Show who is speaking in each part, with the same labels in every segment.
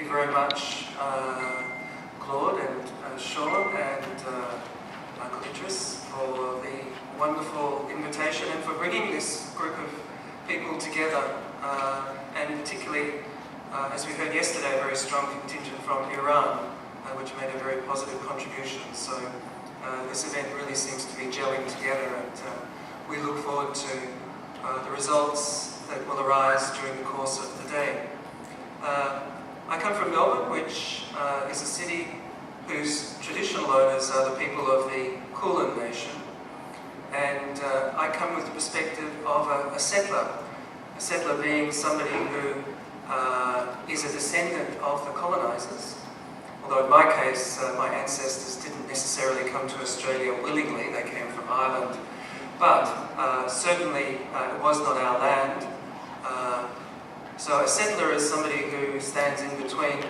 Speaker 1: you very much, Claude and Sean and Michael Idris, for the wonderful invitation and for bringing this group of people together, and particularly, as we heard yesterday, a very strong contingent from Iran, which made a very positive contribution. So this event really seems to be gelling together, and we look forward to the results that will arise during the course of the day. I come from Melbourne, which is a city whose traditional owners are the people of the Kulin Nation, and I come with the perspective of a settler being somebody who is a descendant of the colonisers. Although in my case, my ancestors didn't necessarily come to Australia willingly, they came from Ireland. But certainly it was not our land. So a settler is somebody who stands in between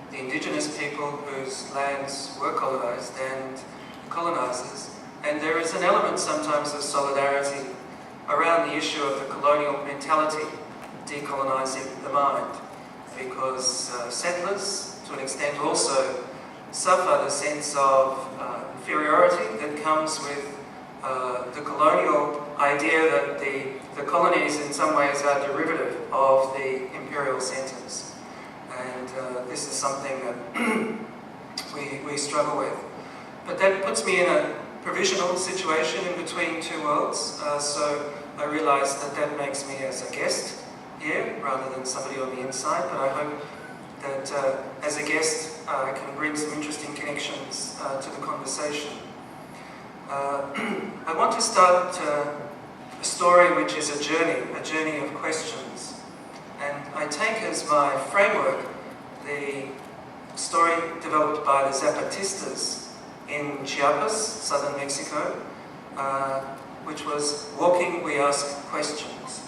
Speaker 1: the indigenous people whose lands were colonised and the colonisers. And there is an element sometimes of solidarity around the issue of the colonial mentality, decolonising the mind, because settlers, to an extent, also suffer the sense of inferiority that comes with the colonial idea that the colonies in some ways are derivative of the imperial centres. And this is something that we struggle with. But that puts me in a provisional situation in between two worlds, so I realise that makes me as a guest here rather than somebody on the inside, but I hope that as a guest I can bring some interesting connections to the conversation. I want to start a story which is a journey of questions, and I take as my framework the story developed by the Zapatistas in Chiapas, southern Mexico, which was Walking We Ask Questions.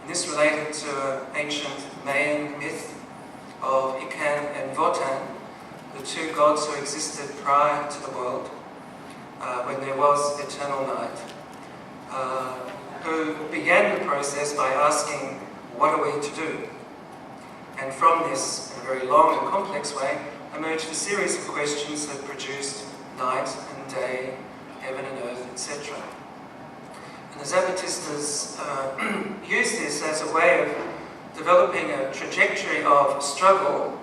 Speaker 1: And this related to an ancient Mayan myth of Ican and Votan, the two gods who existed prior to the world, when there was eternal night, who began the process by asking, what are we to do? And from this, in a very long and complex way, emerged a series of questions that produced night and day, heaven and earth, etc. And the Zapatistas used this as a way of developing a trajectory of struggle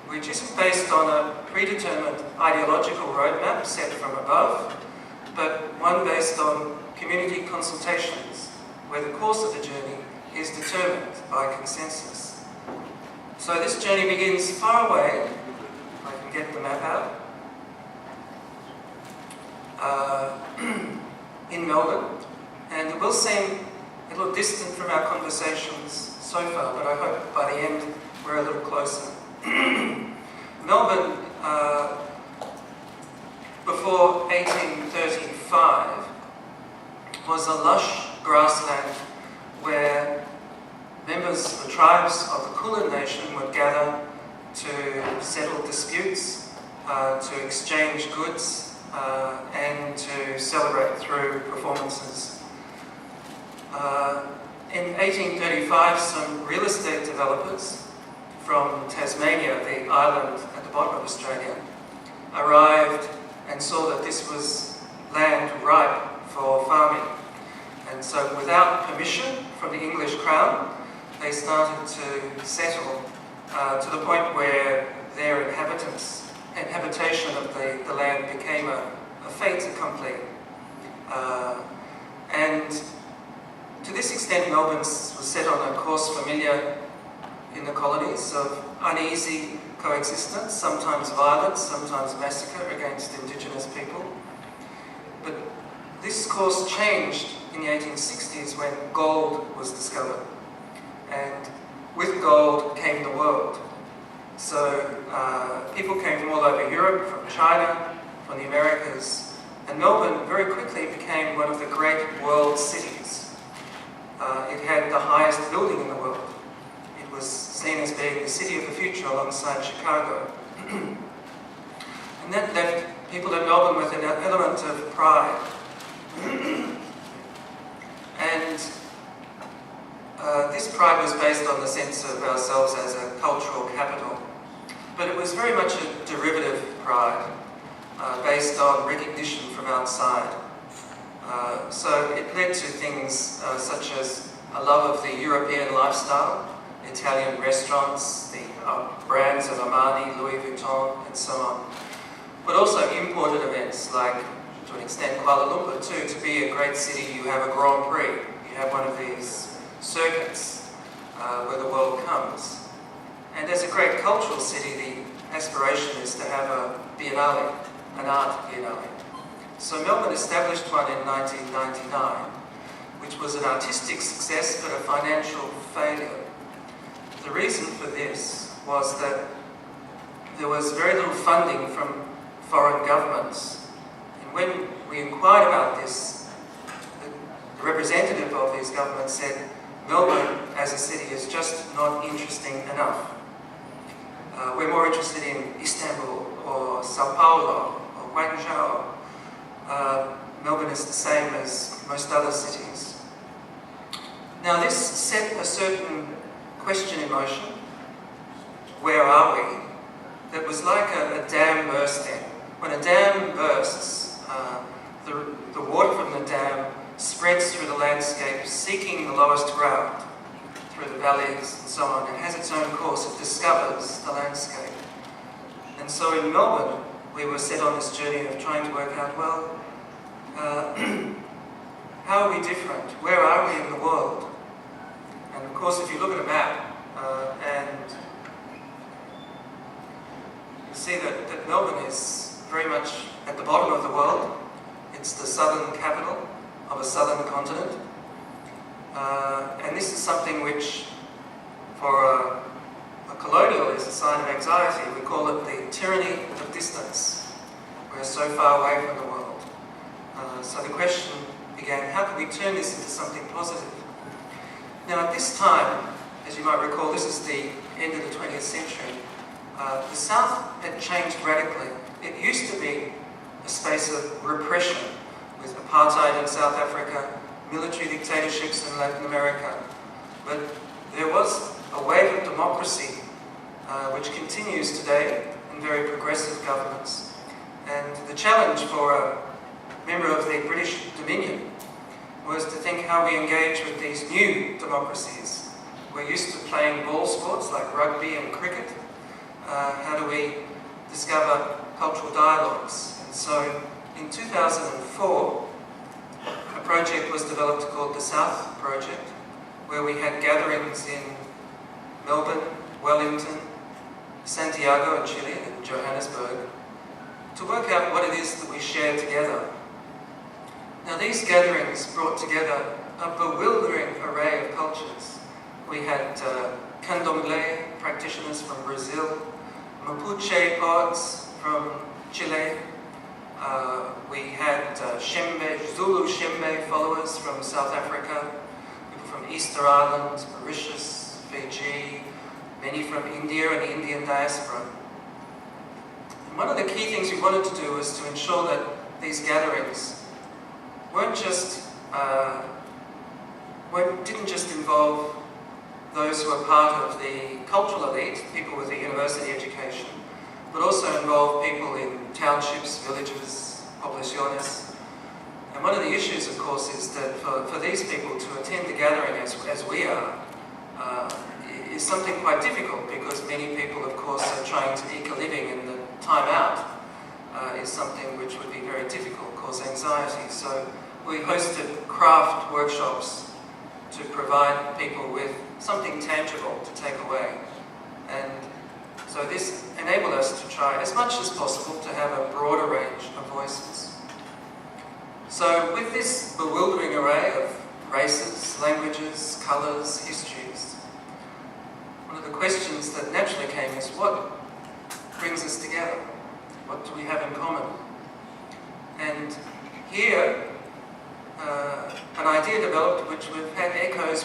Speaker 1: which isn't based on a predetermined ideological roadmap set from above, but one based on community consultations, where the course of the journey is determined by consensus. So this journey begins far away, if I can get the map out, in Melbourne, and it will seem a little distant from our conversations so far, but I hope by the end we're a little closer. Melbourne, before 1835, was a lush grassland where members of the tribes of the Kulin Nation would gather to settle disputes, to exchange goods, and to celebrate through performances. In 1835, some real estate developers from Tasmania, the island at the bottom of Australia, arrived and saw that this was land ripe for farming. And so without permission from the English Crown, they started to settle to the point where their habitation of the land became a fait accompli. And to this extent, Melbourne was set on a course familiar in the colonies of uneasy coexistence, sometimes violence, sometimes massacre against indigenous people. But this course changed in the 1860s when gold was discovered. And with gold came the world. So people came from all over Europe, from China, from the Americas, and Melbourne very quickly became one of the great world cities. It had the highest building in the world. It was seen as being the city of the future alongside Chicago. And that left people in Melbourne with an element of pride. And this pride was based on the sense of ourselves as a cultural capital. But it was very much a derivative pride, based on recognition from outside. So it led to things such as a love of the European lifestyle, Italian restaurants, the brands of Armani, Louis Vuitton, and so on. But also imported events like, to an extent, Kuala Lumpur too. To be a great city, you have a Grand Prix. You have one of these circuits where the world comes. And as a great cultural city, the aspiration is to have a biennale, an art biennale. So Melbourne established one in 1999, which was an artistic success but a financial failure. The reason for this was that there was very little funding from foreign governments. And when we inquired about this, the representative of these governments said, Melbourne as a city is just not interesting enough. We're more interested in Istanbul or Sao Paulo or Guangzhou. Melbourne is the same as most other cities. Now this set a certain question in motion. Where are we? That was like a dam bursting. When a dam bursts, the water from the dam spreads through the landscape, seeking the lowest ground, through the valleys and so on. It has its own course. It discovers the landscape. And so in Melbourne, we were set on this journey of trying to work out, well, how are we different? Where are we in the world? And of course, if you look at a map, and you see that Melbourne is very much at the bottom of the world. It's the southern capital of a southern continent. And this is something which, for a colonial, is a sign of anxiety. We call it the tyranny of distance. We're so far away from the world. So the question began, how can we turn this into something positive? Now at this time, as you might recall, this is the end of the 20th century, the South had changed radically. It used to be a space of repression, with apartheid in South Africa, military dictatorships in Latin America. But there was a wave of democracy which continues today in very progressive governments. And the challenge for a member of the British Dominion was to think how we engage with these new democracies. We're used to playing ball sports like rugby and cricket. How do we discover cultural dialogues? And so in 2004, a project was developed called the South Project, where we had gatherings in Melbourne, Wellington, Santiago in Chile, and Johannesburg, to work out what it is that we share together. Now these gatherings brought together a bewildering array of cultures. We had Candomblé practitioners from Brazil, Mapuche poets from Chile. We had Zulu Shembe followers from South Africa, people from Easter Island, Mauritius, Fiji, many from India and the Indian diaspora. And one of the key things we wanted to do was to ensure that these gatherings didn't just involve those who are part of the cultural elite, people with a university education, but also involve people in townships, villages, poblaciones. And one of the issues, of course, is that for these people to attend the gathering as we are, is something quite difficult, because many people, of course, are trying to eke a living, and the time out is something which would be very difficult, cause anxiety. So we hosted craft workshops to provide people with something tangible to take away. And so this enabled us to try, as much as possible, to have a broader range of voices. So with this bewildering array of races, languages, colours, histories, one of the questions that naturally came is, what brings us together? What do we have in common? And here, an idea developed which we've had echoes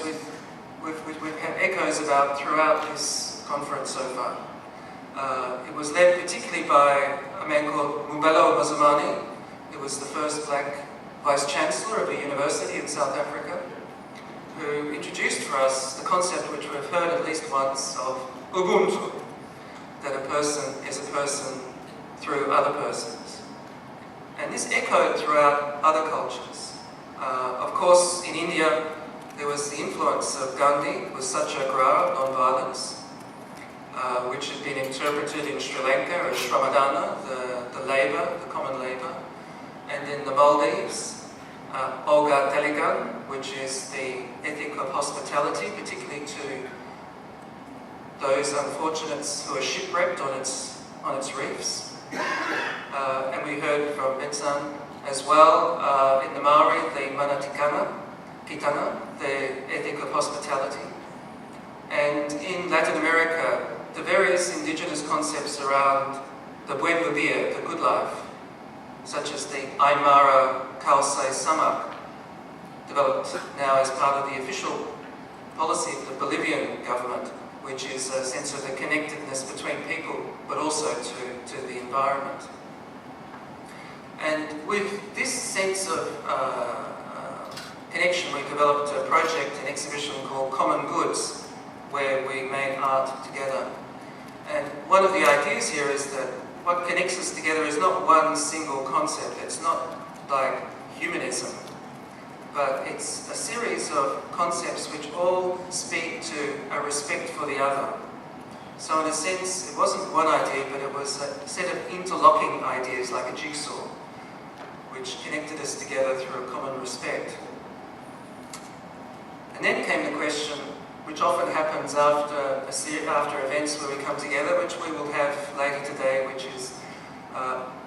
Speaker 1: about throughout this conference so far. It was led particularly by a man called Mbalo Mazumane, who was the first black Vice-Chancellor of a university in South Africa, who introduced for us the concept which we've heard at least once of Ubuntu, that a person this echoed throughout other cultures. Of course, in India, there was the influence of Gandhi with Satyagraha, non-violence, which had been interpreted in Sri Lanka as Shramadana, the labour, the common labour. And in the Maldives, Olga Taligan, which is the ethic of hospitality, particularly to those unfortunates who are shipwrecked on its reefs. And we heard from Betsan as well, in the Maori, the Manatikana, Kitana, the ethic of hospitality. And in Latin America, the various indigenous concepts around the buen vivir, the good life, such as the Aymara Kausai Samak, developed now as part of the official policy of the Bolivian government, which is a sense of the connectedness between people, but also to the environment. And with this sense of connection, we developed a project, an exhibition called Common Goods, where we made art together. And one of the ideas here is that what connects us together is not one single concept. It's not like humanism, but it's a series of concepts which all speak to a respect for the other. So in a sense, it wasn't one idea, but it was a set of interlocking ideas like a jigsaw, which connected us together through a common respect. And then came the question, which often happens after events where we come together, which we will have later today, which is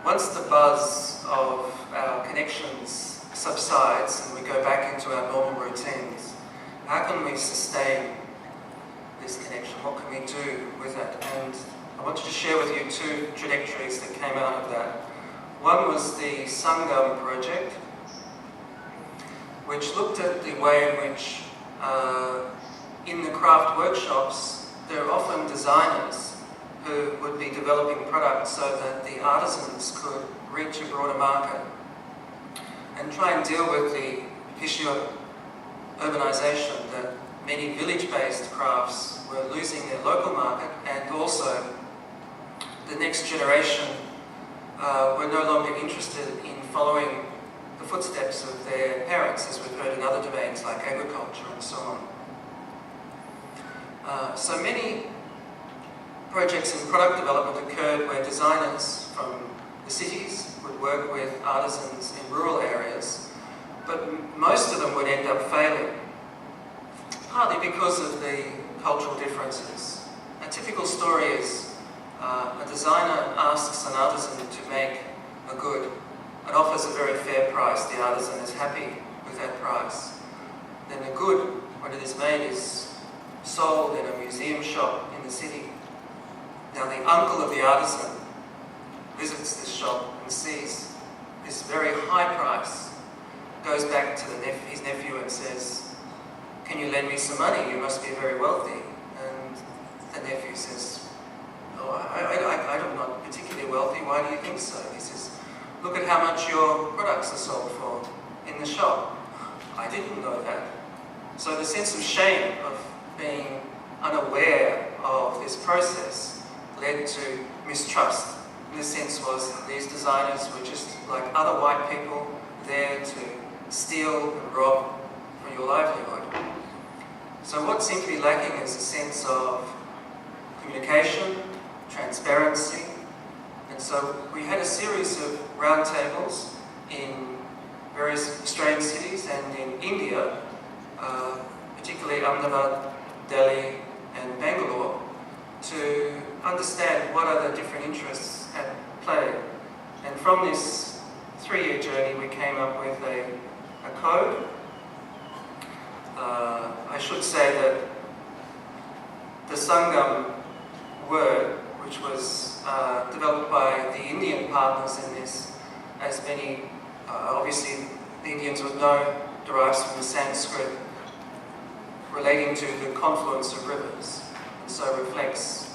Speaker 1: once the buzz of our connections subsides and we go back into our normal routines, how can we sustain this connection? What can we do with it? And I wanted to share with you two trajectories that came out of that. One was the Sangam project, which looked at the way in which in the craft workshops, there are often designers who would be developing products so that the artisans could reach a broader market and try and deal with the issue of urbanisation, that many village-based crafts were losing their local market, and also the next generation were no longer interested in following the footsteps of their parents, as we've heard in other domains like agriculture and so on. So many projects in product development occurred where designers from the cities would work with artisans in rural areas, but most of them would end up failing, partly because of the cultural differences. A typical story is a designer asks an artisan to make a good and offers a very fair price. The artisan is happy with that price. Then the good, when it is made, is sold in a museum shop in the city. Now the uncle of the artisan visits this shop and sees this very high price, goes back to his nephew and says, "Can you lend me some money? You must be very wealthy." And the nephew says, "Oh, I'm not particularly wealthy. Why do you think so?" He says, "Look at how much your products are sold for in the shop." "I didn't know that." So the sense of shame of being unaware of this process led to mistrust. In the sense was these designers were just like other white people there to steal and rob for your livelihood. So what seemed to be lacking is a sense of communication, transparency, and so we had a series of roundtables in various Australian cities and in India, particularly Ahmedabad, Delhi and Bangalore, to understand what are the different interests at play. And from this 3-year journey we came up with a code. I should say that the Sangam word, which was developed by the Indian partners in this, as many, obviously the Indians would know, derives from the Sanskrit relating to the confluence of rivers, and so reflects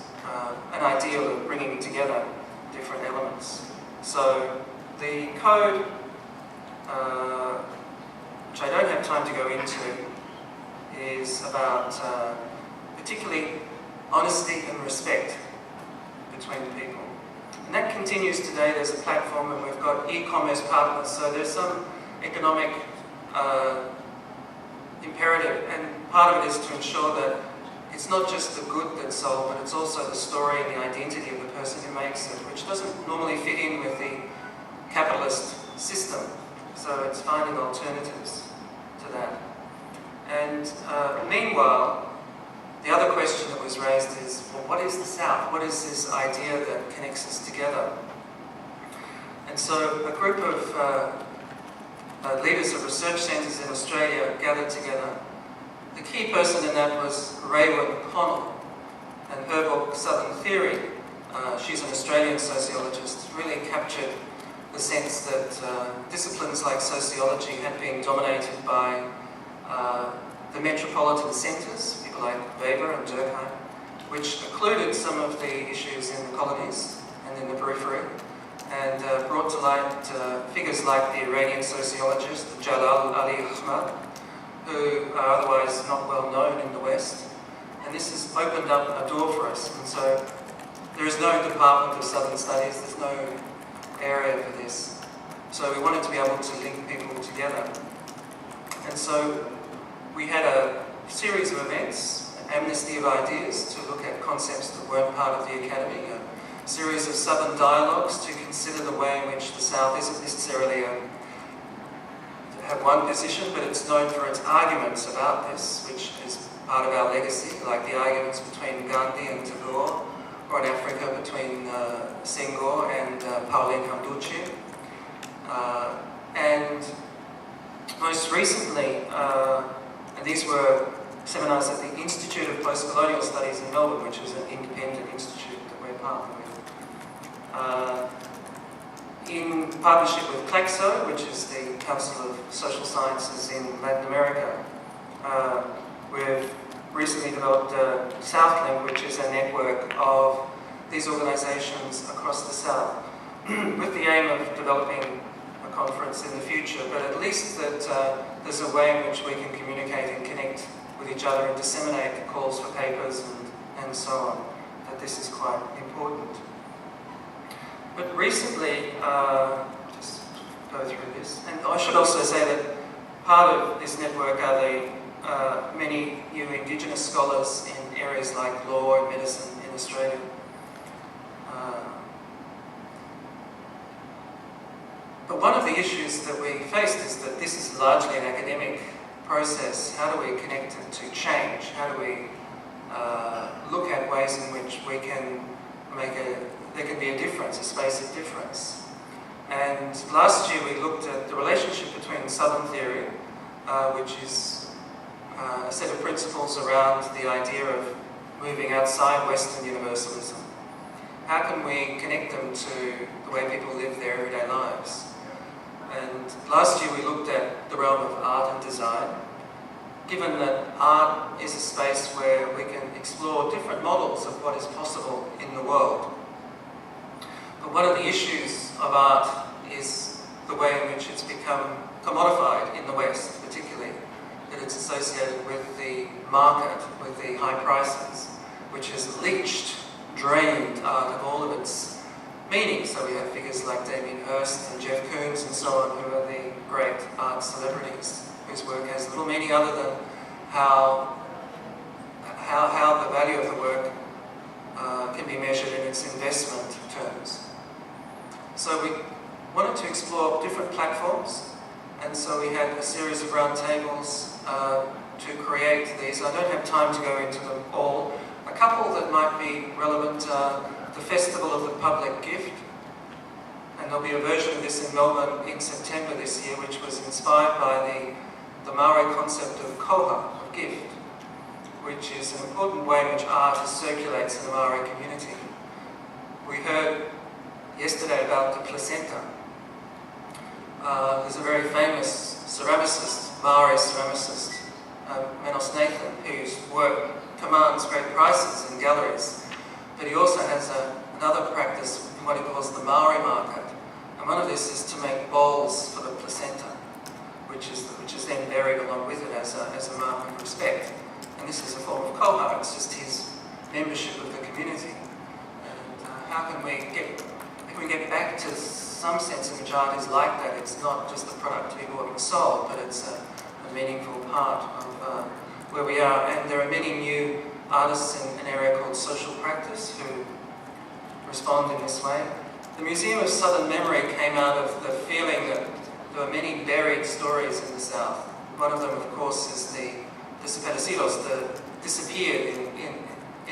Speaker 1: an ideal of bringing together different elements. So the code, which I don't have time to go into, is about particularly honesty and respect between people. And that continues today. There's a platform and we've got e-commerce partners, so there's some economic imperative, and part of it is to ensure that it's not just the good that's sold, but it's also the story and the identity of the person who makes it, which doesn't normally fit in with the capitalist system. So it's finding alternatives to that. And meanwhile, the other question that was raised is, well, what is the South? What is this idea that connects us together? And so a group of leaders of research centres in Australia gathered together. The key person in that was Raewyn Connell, and her book, Southern Theory, she's an Australian sociologist, really captured the sense that disciplines like sociology had been dominated by the metropolitan centres, people like Weber and Durkheim, which occluded some of the issues in the colonies and in the periphery, and brought to light figures like the Iranian sociologist Jalal Ali Ahmad, who are otherwise not well known in the West. And this has opened up a door for us. And so there is no Department of Southern Studies, there's no area for this. So we wanted to be able to link people together. And so we had a series of events, an amnesty of ideas to look at concepts that weren't part of the Academy, a series of Southern dialogues to consider the way in which the South isn't necessarily have one position, but it's known for its arguments about this, which is part of our legacy, like the arguments between Gandhi and Tagore, or in Africa between Senghor and Pauline Hamduchi. And most recently, and these were seminars at the Institute of Postcolonial Studies in Melbourne, which is an independent institute that we're partnered with. In partnership with CLACSO, which is the Council of Social Sciences in Latin America, we've recently developed SouthLink, which is a network of these organisations across the South, with the aim of developing a conference in the future, but at least that there's a way in which we can communicate and connect with each other and disseminate the calls for papers and so on, that this is quite important. But recently, just go through this, and I should also say that part of this network are the many new Indigenous scholars in areas like law and medicine in Australia. But one of the issues that we faced is that this is largely an academic process. How do we connect it to change? How do we look at ways in which we can there can be a difference, a space of difference? And last year we looked at the relationship between Southern Theory, which is a set of principles around the idea of moving outside Western universalism. How can we connect them to the way people live their everyday lives? And last year we looked at the realm of art and design, given that art is a space where we can explore different models of what is possible in the world. But one of the issues of art is the way in which it's become commodified in the West, particularly, that it's associated with the market, with the high prices, which has leached, drained art of all of its meaning. So we have figures like Damien Hirst and Jeff Koons and so on, who are the great art celebrities, whose work has little meaning other than how the value of the work can be measured in its investment terms. So we wanted to explore different platforms, and so we had a series of roundtables to create these. I don't have time to go into them all. A couple that might be relevant are the Festival of the Public Gift, and there'll be a version of this in Melbourne in September this year, which was inspired by the Maori concept of koha, of gift, which is an important way in which art circulates in the Maori community. We heard yesterday about the placenta. There's a very famous ceramicist, Maori ceramicist, Menos Nathan, whose work commands great prices in galleries. But he also has another practice in what he calls the Maori market. And one of this is to make bowls for the placenta, which is then buried along with it as a mark of respect. And this is a form of koha, it's just his membership of the community. And how can we get if we get back to some sense in which art is like that, it's not just a product to be bought and sold, but it's a meaningful part of where we are. And there are many new artists in an area called social practice who respond in this way. The Museum of Southern Memory came out of the feeling that there were many buried stories in the South. One of them, of course, is the desaparecidos, the disappeared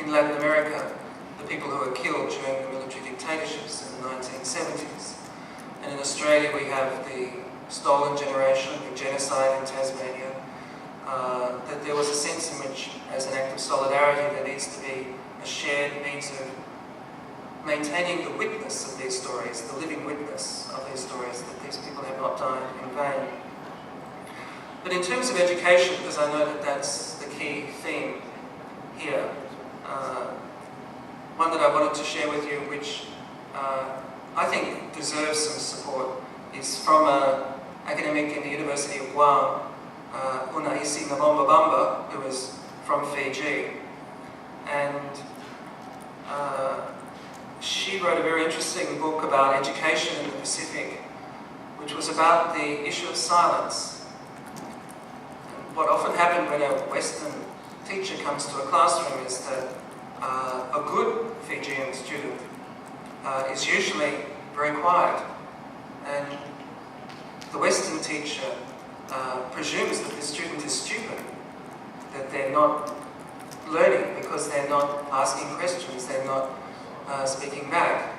Speaker 1: in Latin America, the people who were killed during the military dictatorships in the 1970s. And in Australia we have the stolen generation, the genocide in Tasmania, that there was a sense in which, as an act of solidarity, there needs to be a shared means of maintaining the witness of these stories, the living witness of these stories, that these people have not died in vain. But in terms of education, because I know that that's the key theme here, one that I wanted to share with you, which I think deserves some support, is from an academic in the University of Guam, Unaisi Ngabombabamba, who is from Fiji. And she wrote a very interesting book about education in the Pacific, which was about the issue of silence. And what often happens when a Western teacher comes to a classroom is that a good Fijian student is usually very quiet, and the Western teacher presumes that the student is stupid, that they're not learning because they're not asking questions, they're not speaking back,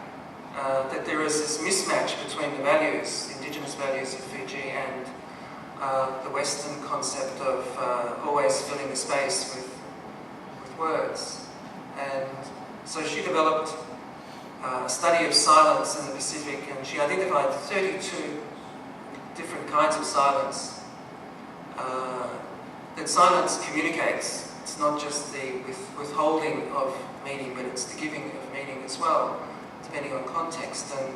Speaker 1: that there is this mismatch between the values, indigenous values of Fiji, and the Western concept of always filling the space with words. And so she developed a study of silence in the Pacific, and she identified 32 different kinds of silence. That silence communicates. It's not just the withholding of meaning, but it's the giving of meaning as well, depending on context. And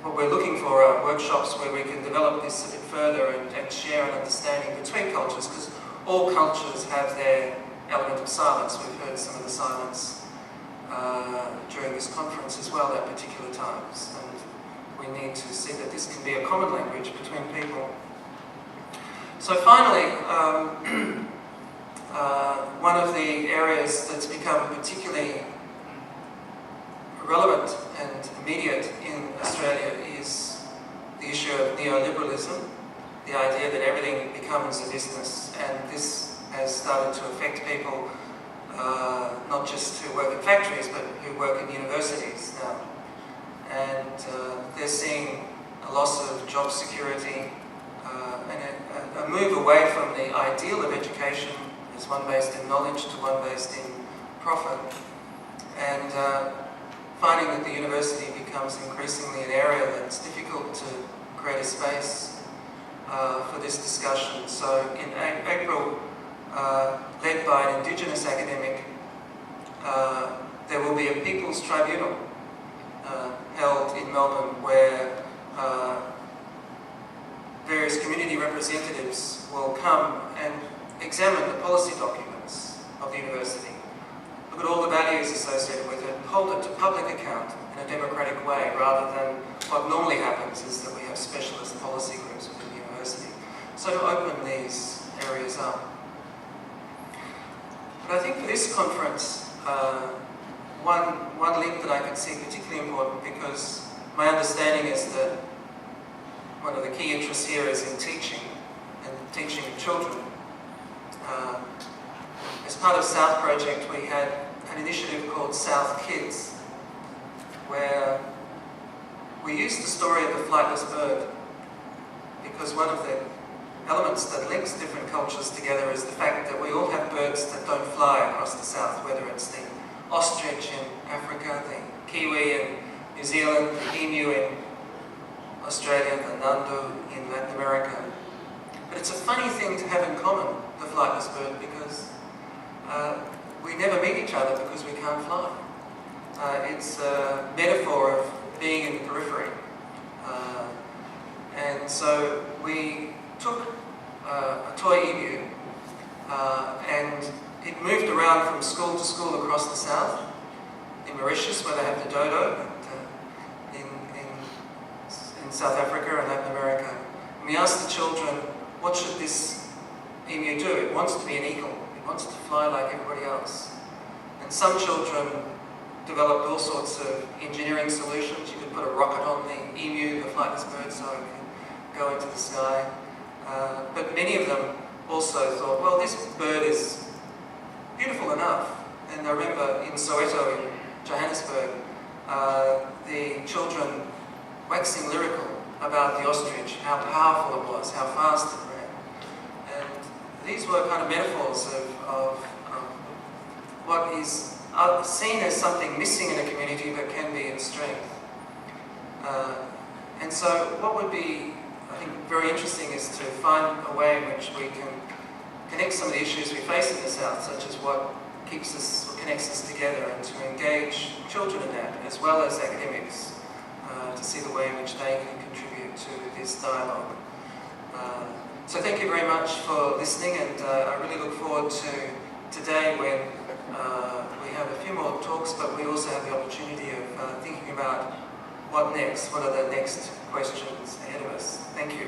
Speaker 1: what we're looking for are workshops where we can develop this a bit further and share an understanding between cultures, because all cultures have their element of silence. We've heard some of the silence during this conference as well at particular times, and we need to see that this can be a common language between people. So finally, one of the areas that's become particularly relevant and immediate in Australia is the issue of neoliberalism, the idea that everything becomes a business, and this has started to affect people not just who work in factories, but who work in universities now. And they're seeing a loss of job security and a move away from the ideal of education as one based in knowledge to one based in profit. And finding that the university becomes increasingly an area that's difficult to create a space for this discussion. So in April, led by an Indigenous academic, there will be a People's Tribunal held in Melbourne where various community representatives will come and examine the policy documents of the university, look at all the values associated with it, and hold it to public account in a democratic way, rather than what normally happens is that we have specialist policy groups within the university. So to open these areas up. But I think for this conference, one link that I can see particularly important, because my understanding is that one of the key interests here is in teaching, and teaching children. As part of South Project, we had an initiative called South Kids, where we used the story of the flightless bird, because one of the elements that links different cultures together is the fact that we all have birds that don't fly across the south, whether it's the ostrich in Africa, the kiwi in New Zealand, the emu in Australia, the nandu in Latin America. But it's a funny thing to have in common, the flightless bird, because we never meet each other because we can't fly. It's a metaphor of being in the periphery. And so we took a toy emu and it moved around from school to school across the south. In Mauritius, where they have the dodo, and South Africa and Latin America. And we asked the children, what should this emu do? It wants to be an eagle. It wants to fly like everybody else. And some children developed all sorts of engineering solutions. You could put a rocket on the emu, the flightless bird, so it can go into the sky. But many of them also thought, well, this bird is beautiful enough. And I remember in Soweto, in Johannesburg, the children waxing lyrical about the ostrich, how powerful it was, how fast it ran. And these were kind of metaphors of what is seen as something missing in a community but can be its strength. And so what would be, I think, very interesting is to find a way in which we can connect some of the issues we face in the South, such as what keeps us, or connects us together, and to engage children in that, as well as academics, to see the way in which they can contribute to this dialogue. So thank you very much for listening, and I really look forward to today when we have a few more talks, but we also have the opportunity of thinking about what next, what are the next questions ahead of us. Thank you.